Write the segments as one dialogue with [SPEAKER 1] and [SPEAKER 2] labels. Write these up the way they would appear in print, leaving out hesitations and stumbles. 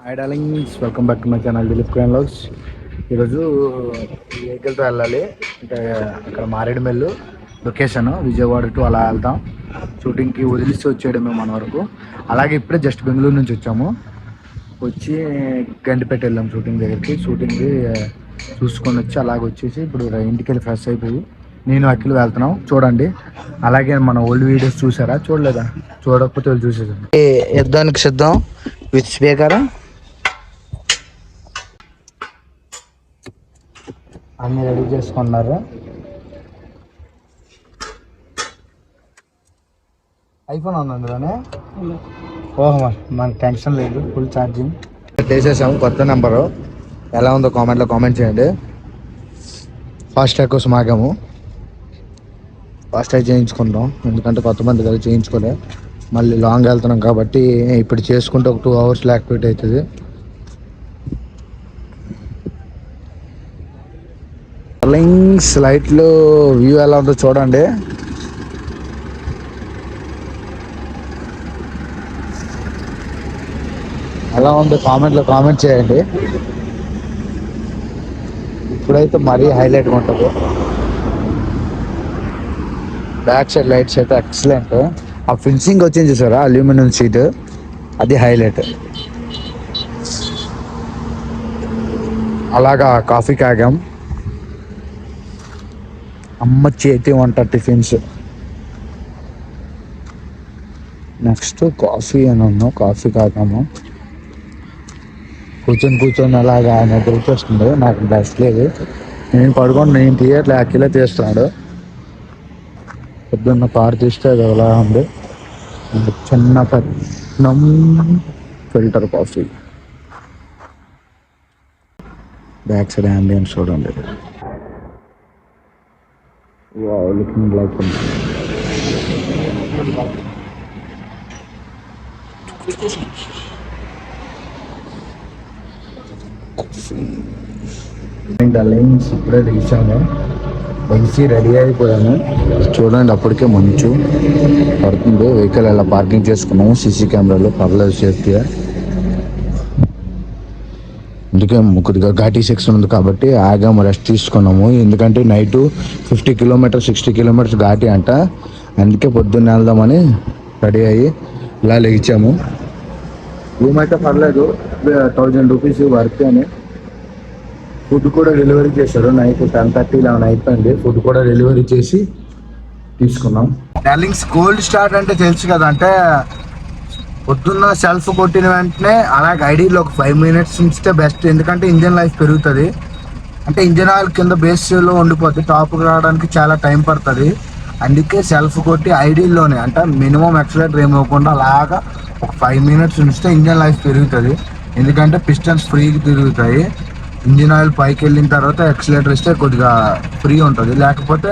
[SPEAKER 1] Hi darlings, welcome back to my channel Dilip crime vlogs. ఈరోజు వెహికల్తో వెళ్ళాలి. అంటే అక్కడ మారేడుమెల్లు లొకేషన్, విజయవాడ టు అలా వెళ్తాం. షూటింగ్కి వదిలిసి వచ్చేయడమే మన వరకు. అలాగే ఇప్పుడే జస్ట్ బెంగళూరు నుంచి వచ్చి గండిపేట వెళ్ళాం షూటింగ్ దగ్గరికి. షూటింగ్కి చూసుకొని వచ్చి అలాగే వచ్చేసి ఇప్పుడు ఇంటికి వెళ్ళి ఫ్రెష్ అయిపోయి నేను అఖిల్ వెళ్తున్నాం. చూడండి. అలాగే మన ఓల్డ్ వీడియోస్ చూసారా? చూడలేదా? చూడకపోతే చూసేసాను. యుద్ధానికి సిద్ధం విత్ స్పీకర్ అన్నీ రెడీ చేసుకున్నారు. ఐఫోన్ ఉంది అందులోనే. ఓహో, మనకు టెన్షన్ లేదు, ఫుల్ ఛార్జింగ్ వేసేసాము. కొత్త నెంబరు ఎలా ఉందో కామెంట్లో కామెంట్ చేయండి. ఫాస్ట్ ట్యాగ్ కోసం ఆగాము. ఫాస్ట్ ట్యాగ్ చేయించుకుంటాం, ఎందుకంటే కొంతమంది కదా చేయించుకోలే. మళ్ళీ లాంగ్ వెళ్తున్నాం కాబట్టి ఇప్పుడు చేసుకుంటే ఒక 2 hours యాక్టివేట్ అవుతుంది. లింక్స్ లైట్లు వ్యూ ఎలా ఉందో చూడండి. ఎలా ఉందో కామెంట్లో కామెంట్ చేయండి. ఇప్పుడైతే మరీ హైలైట్గా ఉంటుంది. బ్యాక్ సైడ్ లైట్స్ అయితే ఎక్సలెంట్. ఆ ఫినిషింగ్ వచ్చింది చూసారా, అల్యూమినియం షీట్, అది హైలైట్. అలాగా కాఫీ కాగాం. అమ్మ చేతి వంట టిఫిన్స్. నెక్స్ట్ కాఫీ అని ఉన్నాం, కాఫీ కాగాము. కూర్చొని అలాగా నిద్ర వచ్చేస్తుంది. నాకు బెస్ట్ లేదు, నేను పడుకొని నేను తీయట్లే, అఖిలే తీస్తున్నాడు. పొద్దున్న కారు తీస్తే అది ఎలా ఉంది. చిన్న పట్నం filter coffee. Back side ambience చూడండి. వావ్, లుకింగ్ లైక్ డార్లింగ్స్, ఇప్పుడే రీచాము. మంచి రెడీ అయిపోయాను. చూడండి, అప్పటికే మంచు పడుతుంది. వెహికల్ ఎలా పార్కింగ్ చేసుకున్నాము, సీసీ కెమెరాలో పర్లేదు, సేఫ్టీగా. అందుకే కొద్దిగా ఘాటీ సెక్షన్ ఉంది కాబట్టి ఆగాము, రెస్ట్ తీసుకున్నాము. ఎందుకంటే నైట్ 50 kilometers 60 kilometers ఘాటీ అంట. అందుకే పొద్దున్న వెళ్దామని రెడీ అయ్యి ఇలా లేచాము. రూమ్ అయితే పర్లేదు, 1000 rupees వర్క్ అని. ఫుడ్ కూడా డెలివరీ చేశారు. నైట్ 10:30 11 అయిపోయింది. ఫుడ్ కూడా డెలివరీ చేసి తీసుకున్నాం. డార్లింగ్స్, కోల్డ్ స్టార్ట్ అంటే తెలుసు కదా, అంటే పొద్దున్న సెల్ఫ్ కొట్టిన వెంటనే అలాగే ఐడీలో ఒక 5 minutes ఉంచితే బెస్ట్. ఎందుకంటే ఇంజన్ లైఫ్ పెరుగుతుంది. అంటే ఇంజన్ ఆయిల్ కింద బేస్లో ఉండిపోద్ది, టాప్కి రావడానికి చాలా టైం పడుతుంది. అందుకే సెల్ఫ్ కొట్టి ఐడీలోనే, అంటే మినిమం యాక్సిలేటర్ ఏమవ్వకుండా అలాగా ఒక 5 minutes ఉంచితే ఇంజన్ లైఫ్ పెరుగుతుంది. ఎందుకంటే పిస్టన్స్ ఫ్రీగా తిరుగుతాయి. ఇంజిన్ ఆయిల్ పైకి వెళ్ళిన తర్వాత యాక్సిలేటర్ ఇస్తే కొద్దిగా ఫ్రీ ఉంటుంది. లేకపోతే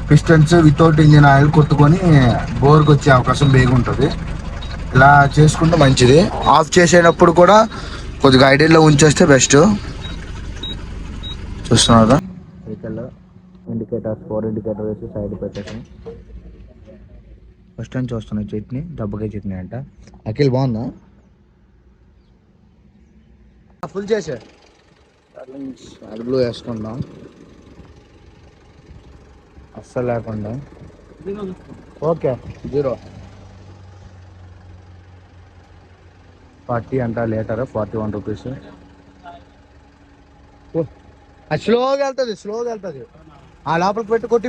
[SPEAKER 1] పిస్టన్స్ వితౌట్ ఇంజిన్ ఆయిల్ కొట్టుకొని బోర్కి వచ్చే అవకాశం బేగా ఉంటుంది. ఇలా చేసుకుంటే మంచిది. ఆఫ్ చేసేటప్పుడు కూడా కొద్దిగా ఐడియాలో ఉంచేస్తే బెస్ట్. చూస్తున్నారా, వెహికల్ ఇండికేటర్స్ 4 ఇండికేటర్ వేసి సైడ్ పెట్టేసాం. ఫస్ట్ టైం చూస్తున్నాయి చట్నీ, దెబ్బకాయ చట్నీ అంట. అఖిల్ బాగుందా? ఫుల్ చేసే బ్లూ వేసుకుందాం, అస్సలు లేకుండా. ఓకే, 0 40 అంట లీటర్, 41 rupees. అది స్లోగా వెళ్తుంది. ఆ లోపలికి పెట్టి కొట్టి,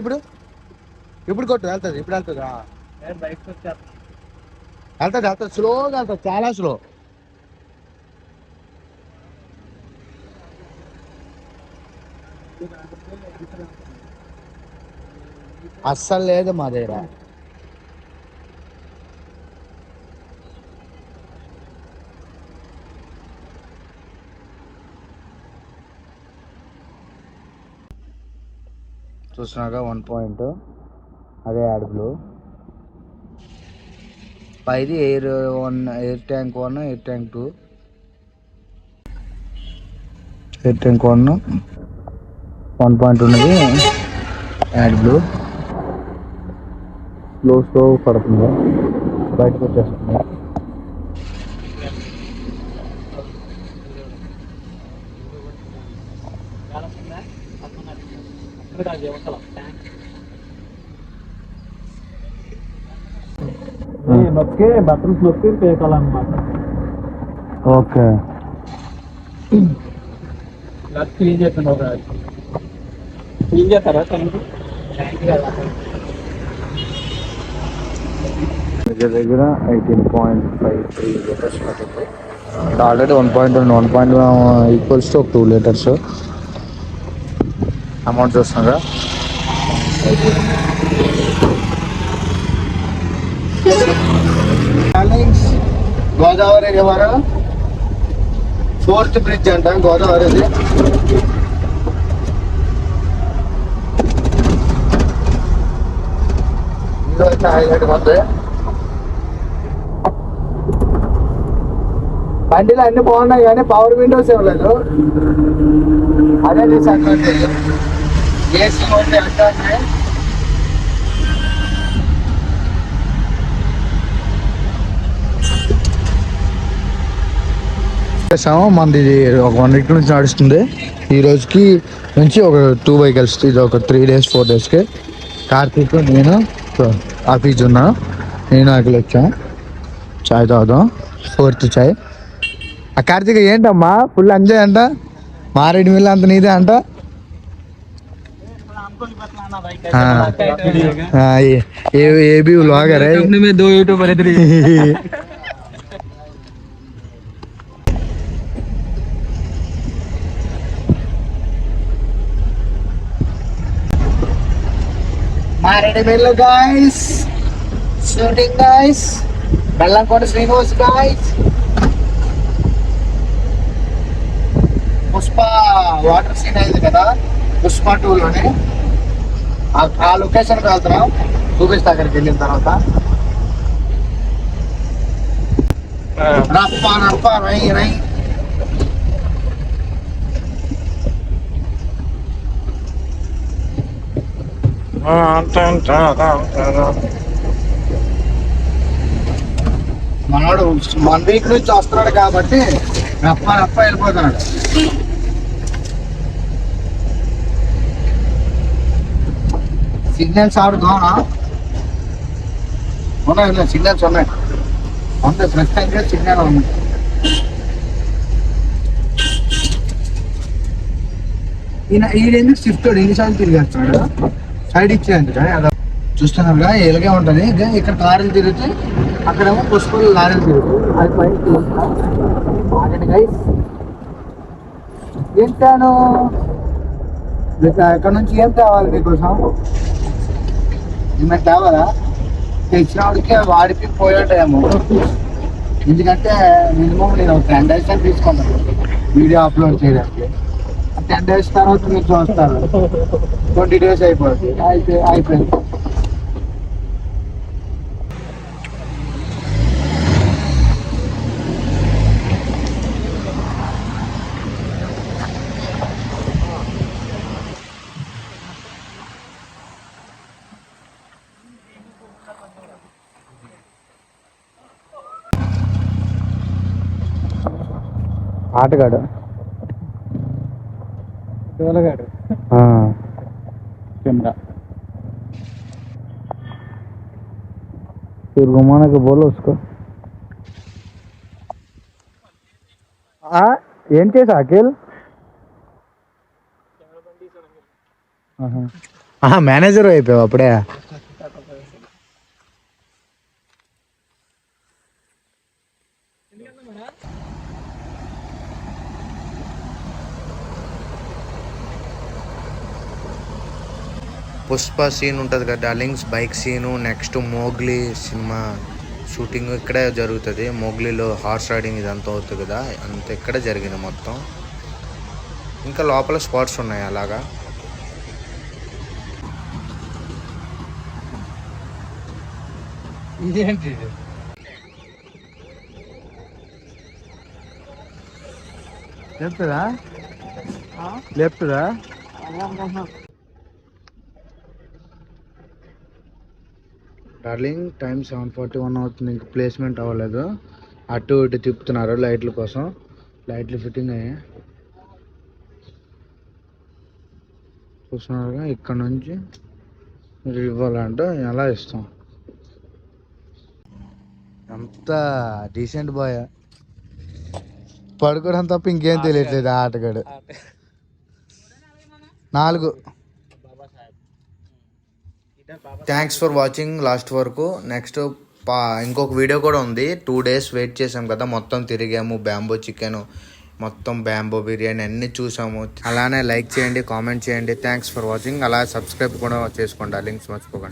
[SPEAKER 1] ఇప్పుడు కొట్టు, వెళ్తుంది. ఇప్పుడు వెళ్తుంది, స్లోగా వెళ్తుంది, చాలా స్లో. అస్సలు లేదు మా దగ్గర. చూసినాక 1 point, అదే యాడ్ బ్లూ. పైది air tank 1, air tank 2. Air tank 1 point ఉన్నది యాడ్ బ్లూ. స్లో పడుతుంది, బయటకు వచ్చేస్తుంది.
[SPEAKER 2] నొక్కి బటన్స్ నొక్కి పేకాలన్నమాట.
[SPEAKER 1] ఓకే.
[SPEAKER 2] క్లీన్ చేస్తాను. క్లీన్ చేస్తారా?
[SPEAKER 1] దగ్గర 18.53 లీటర్స్ పట్టింది. ఆల్రెడీ 1.1 ఈక్వల్స్ టు ఒక 2 లీటర్స్ అమౌంట్ చూస్తున్నారా. గోదావరి రివర్ 4th బ్రిడ్జ్ అంట గోదావరిది. హైలైట్ ఉంది. బండిలో అన్ని బాగున్నాయి కానీ పవర్ విండోస్ ఇవ్వలేదు. అదే డిసడ్వాంటేజ్. ఏసీ ఉంది అంటే మనది ఒక 1 వీక్ నుంచి నడుస్తుంది. ఈ రోజుకి నుంచి ఒక 2 వెహికల్స్. ఇది ఒక 3 days 4 daysకి. కార్తీక్ నేను ఆఫీస్ ఉన్నా. నేను అక్కడ వచ్చాను. చాయ్ తాగుదాం. 4th చాయ్. ఆ కార్తీక్ ఏంటమ్మా ఫుల్ ఎంజాయ్ అంట. మారేడు మిల్లు అంత నీదే అంట. ఏబీ వ్లాగర్ है.
[SPEAKER 2] कंपनी में 2 यूट्यूबर इधर ही.
[SPEAKER 1] Maredumilli guys, shooting guys, Bellamkonda Srinivas guys. Pushpa water scene అయింది కదా పుష్ప 2లోనే. ఆ లొకేషన్కి వెళ్తున్నాం. చూపిస్తా అక్కడికి వెళ్ళిన తర్వాత. రప్ప రప్ప రై రై. మనోడు 1 వీక్ నుంచి వస్తున్నాడు కాబట్టి రప్ప రప్ప వెళ్ళిపోతున్నాడు. సిగ్నల్స్ ఆడు దోనా ఉన్నాయి. సిగ్నల్స్ ఉన్నాయి. అంతే ప్రస్తుతానికి సిగ్నల్ ఉంది. ఈయన ఎందుకు షిఫ్ట్ ఎన్నిసార్లు తిరిగేస్తున్నాడు. సైడ్ ఇచ్చేయండి అలా చూస్తున్నారుగా. ఇలాగే ఉంటుంది. ఇక్కడ కారులు తిరిగితే అక్కడేమో పుష్పలు లారీలు తిరుగుతాయి. అది పైకి ఏంటాను. ఇక్కడ నుంచి ఏం తేవాలి మీకోసం? ఏమైనా తేవాలా? తెచ్చినవాడికి వాడికి పోయేటేమో. ఎందుకంటే మినిమం నేను 10 days తీసుకుంటాను వీడియో అప్లోడ్ చేయడానికి. 10 days తర్వాత మీరు చూస్తారు. 20 days అయిపోతుంది. అయిపోయింది. ఆటగాడు
[SPEAKER 2] కెమెరా
[SPEAKER 1] फिर घुमाने को बोलो उसको. ఏం చేసా అఖిల్? మేనేజర్ అయిపోయావు అప్పుడే. పుష్ప సీన్ ఉంటుంది కదా darlings. Bike scene. Next Mowgli cinema shooting ఇక్కడే జరుగుతుంది. మోగ్లీలో హార్స్ రైడింగ్ ఇదంతా అవుతుంది కదా, అంతా ఇక్కడే జరిగింది మొత్తం. ఇంకా లోపల స్పాట్స్ ఉన్నాయి అలాగా.
[SPEAKER 2] ఇదేంటి
[SPEAKER 1] లేపుతుందా? లేపుతుందా? డార్లింగ్ టైం 7:41 అవుతుంది. ఇంక ప్లేస్మెంట్ అవ్వలేదు. అటు ఇటు తిప్పుతున్నారు లైట్ల కోసం. లైట్లు ఫిట్టింగ్ అయ్యాయి. చూస్తున్నారుగా ఇక్కడ నుంచి మీరు ఇవ్వాలంటే ఎలా ఇస్తాం. అంత డీసెంట్ బాయ్, పడుకోవడం తప్ప ఇంకేం తెలియట్లేదు. ఆటగాడు 4. థ్యాంక్స్ ఫర్ వాచింగ్ లాస్ట్ వరకు. నెక్స్ట్ ఇంకొక వీడియో కూడా ఉంది. 2 days వెయిట్ చేసాం కదా, మొత్తం తిరిగాము. బ్యాంబో చికెన్, మొత్తం బ్యాంబో బిర్యానీ అన్నీ చూసాము. అలానే లైక్ చేయండి, కామెంట్ చేయండి. Thanks for watching. అలా సబ్స్క్రైబ్ కూడా చేసుకోండి, లింక్స్ మర్చిపోకండి.